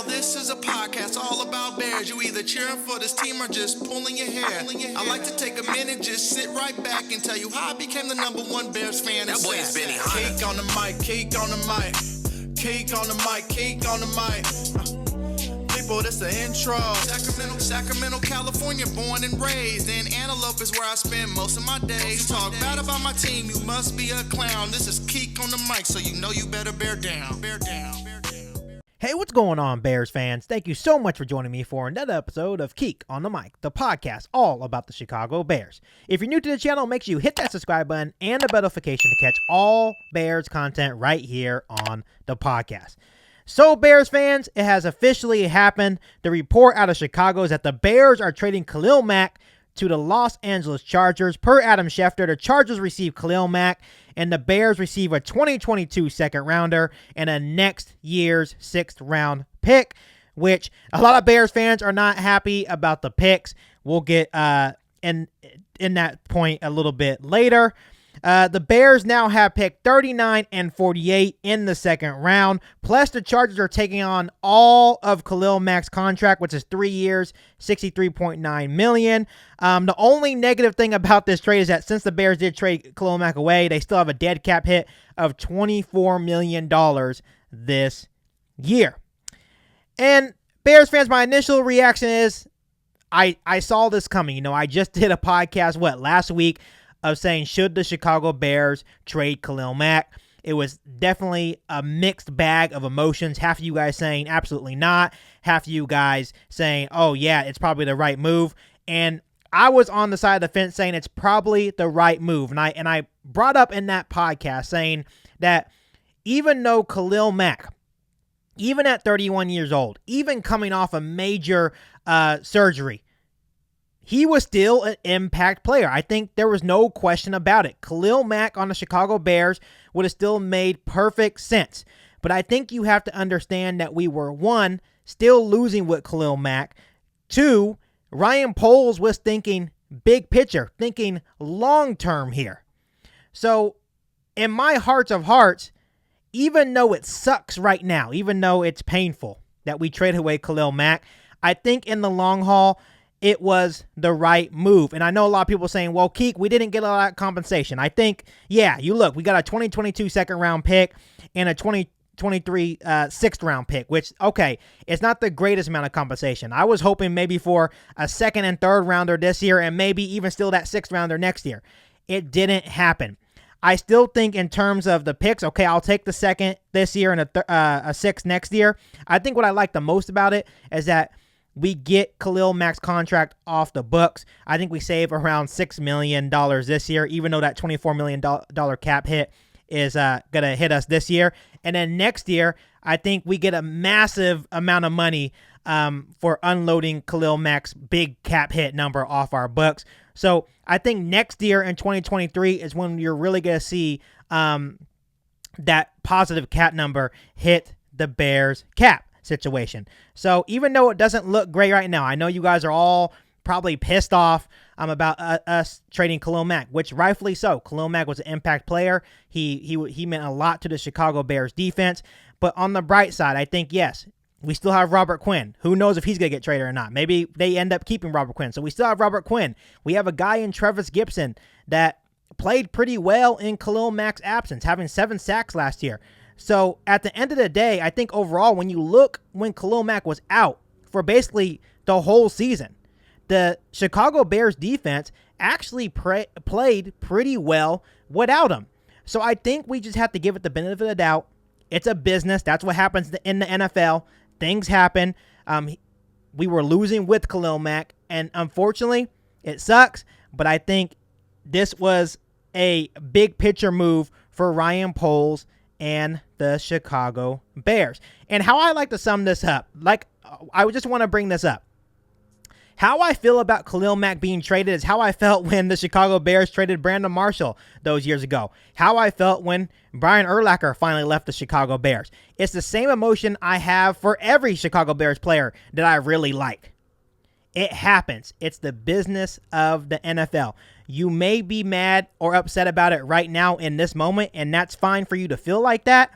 Now this is a podcast all about Bears. You either cheering for this team or just pulling your hair. I like to take a minute, just sit right back and tell you how I became the #1 Bears fan. That boy is Benny Hunter. Cake on the mic, cake on the mic, cake on the mic, cake on the mic. People, this the intro. Sacramento, California, born and raised. And Antelope is where I spend most of my days. Talk bad about my team, you must be a clown. This is Keek on the mic, so you know you better bear down. Bear down. Hey, what's going on, Bears fans? Thank you so much for joining me for another episode of Keek on the Mic, the podcast all about the Chicago Bears. If you're new to the channel, make sure you hit that subscribe button and the bell notification to catch all Bears content right here on the podcast. So, Bears fans, it has officially happened. The report out of Chicago is that the Bears are trading Khalil Mack to the Los Angeles Chargers. Per Adam Schefter, the Chargers receive Khalil Mack, and the Bears receive a 2022 second rounder and a next year's 6th round pick, which a lot of Bears fans are not happy about the picks. We'll get in that point a little bit later. The Bears now have picked 39 and 48 in the second round. Plus, the Chargers are taking on all of Khalil Mack's contract, which is 3 years, $63.9 million. The only negative thing about this trade is that since the Bears did trade Khalil Mack away, they still have a dead cap hit of $24 million this year. And Bears fans, my initial reaction is I saw this coming. You know, I just did a podcast, last week, of saying, should the Chicago Bears trade Khalil Mack? It was definitely a mixed bag of emotions. Half of you guys saying absolutely not. Half of you guys saying, oh yeah, it's probably the right move. And I was on the side of the fence saying it's probably the right move. And I brought up in that podcast saying that even though Khalil Mack, even at 31 years old, even coming off a major surgery, he was still an impact player. I think there was no question about it. Khalil Mack on the Chicago Bears would have still made perfect sense. But I think you have to understand that we were, one, still losing with Khalil Mack. Two, Ryan Poles was thinking big picture, thinking long-term here. So in my hearts of hearts, even though it sucks right now, even though it's painful that we traded away Khalil Mack, I think in the long haul, it was the right move. And I know a lot of people saying, well, Keek, we didn't get a lot of compensation. I think, yeah, you look, we got a 2022 second round pick and a 2023 6th round pick, which, okay, it's not the greatest amount of compensation. I was hoping maybe for a 2nd and 3rd rounder this year and maybe even still that 6th rounder next year. It didn't happen. I still think in terms of the picks, okay, I'll take the 2nd this year and a 6th next year. I think what I like the most about it is that we get Khalil Mack's contract off the books. I think we save around $6 million this year, even though that $24 million cap hit is going to hit us this year. And then next year, I think we get a massive amount of money for unloading Khalil Mack's big cap hit number off our books. So I think next year in 2023 is when you're really going to see that positive cap number hit the Bears cap situation. So even though it doesn't look great right now, I know you guys are all probably pissed off about us trading Khalil Mack, which rightfully so. Khalil Mack was an impact player. He meant a lot to the Chicago Bears defense. But on the bright side, I think, yes, we still have Robert Quinn. Who knows if he's going to get traded or not? Maybe they end up keeping Robert Quinn. So we still have Robert Quinn. We have a guy in Travis Gibson that played pretty well in Khalil Mack's absence, having 7 sacks last year. So at the end of the day, I think overall, when you look when Khalil Mack was out for basically the whole season, the Chicago Bears defense actually played pretty well without him. So I think we just have to give it the benefit of the doubt. It's a business. That's what happens in the NFL. Things happen. We were losing with Khalil Mack, and unfortunately, it sucks. But I think this was a big picture move for Ryan Poles and the Chicago Bears. And how I like to sum this up, I just want to bring this up. How I feel about Khalil Mack being traded is how I felt when the Chicago Bears traded Brandon Marshall those years ago. How I felt when Brian Urlacher finally left the Chicago Bears. It's the same emotion I have for every Chicago Bears player that I really like. It happens. It's the business of the NFL. You may be mad or upset about it right now in this moment, and that's fine for you to feel like that.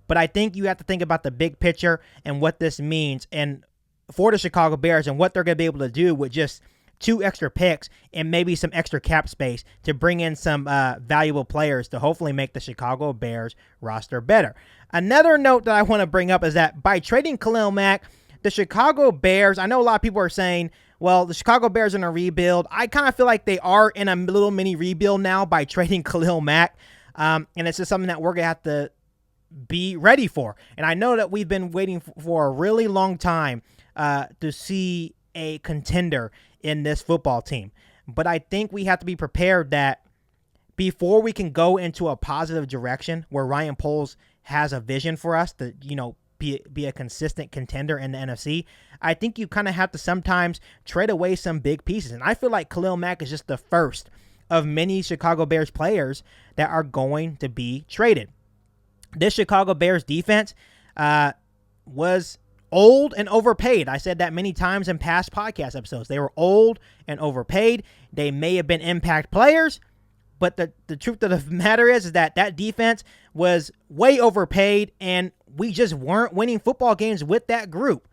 But I think you have to think about the big picture and what this means and for the Chicago Bears and what they're going to be able to do with just 2 extra picks and maybe some extra cap space to bring in some valuable players to hopefully make the Chicago Bears roster better. Another note that I want to bring up is that by trading Khalil Mack, the Chicago Bears, I know a lot of people are saying, well, the Chicago Bears are in a rebuild. I kind of feel like they are in a little mini rebuild now by trading Khalil Mack. And it's just something that we're going to have to be ready for. And I know that we've been waiting for a really long time to see a contender in this football team. But I think we have to be prepared that before we can go into a positive direction where Ryan Poles has a vision for us to, be a consistent contender in the NFC, I think you kind of have to sometimes trade away some big pieces. And I feel like Khalil Mack is just the first of many Chicago Bears players that are going to be traded. This Chicago Bears defense was old and overpaid. I said that many times in past podcast episodes. They were old and overpaid. They may have been impact players, but the truth of the matter is that defense was way overpaid, and we just weren't winning football games with that group.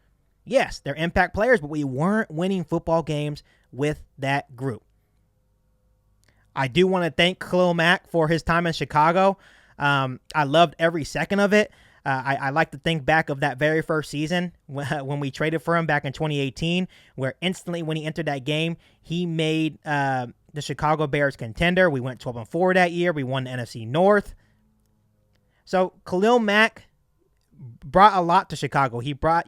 Yes, they're impact players, but we weren't winning football games with that group. I do want to thank Khalil Mack for his time in Chicago. I loved every second of it. I like to think back of that very first season when we traded for him back in 2018, where instantly when he entered that game, he made the Chicago Bears contender. We went 12-4 that year. We won the NFC North. So Khalil Mack brought a lot to Chicago. He brought,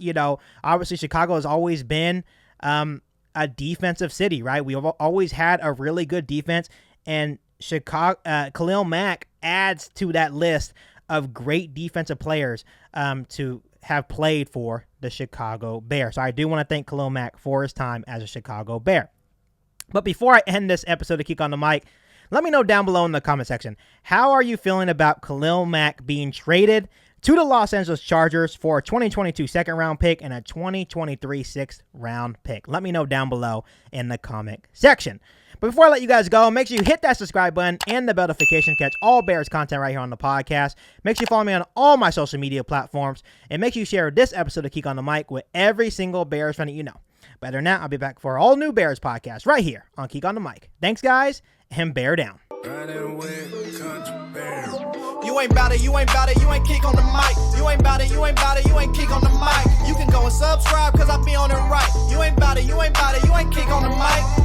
obviously Chicago has always been a defensive city, right? We've always had a really good defense, and Khalil Mack adds to that list of great defensive players to have played for the Chicago Bears. So I do want to thank Khalil Mack for his time as a Chicago Bear. But before I end this episode of Kick on the Mic, let me know down below in the comment section, how are you feeling about Khalil Mack being traded to the Los Angeles Chargers for a 2022 second-round pick and a 2023 sixth-round pick? Let me know down below in the comment section. But before I let you guys go, make sure you hit that subscribe button and the bell notification to catch all Bears content right here on the podcast. Make sure you follow me on all my social media platforms, and make sure you share this episode of Kick on the Mic with every single Bears fan that you know. But other than that, I'll be back for all new Bears podcast right here on Kick on the Mic. Thanks, guys, and bear down. You ain't bout it, you ain't bout it, you ain't kick on the mic. You ain't bout it, you ain't bout it, you ain't kick on the mic. You can go and subscribe, cause I be on it right. You ain't bout it, you ain't bout it, you ain't kick on the mic.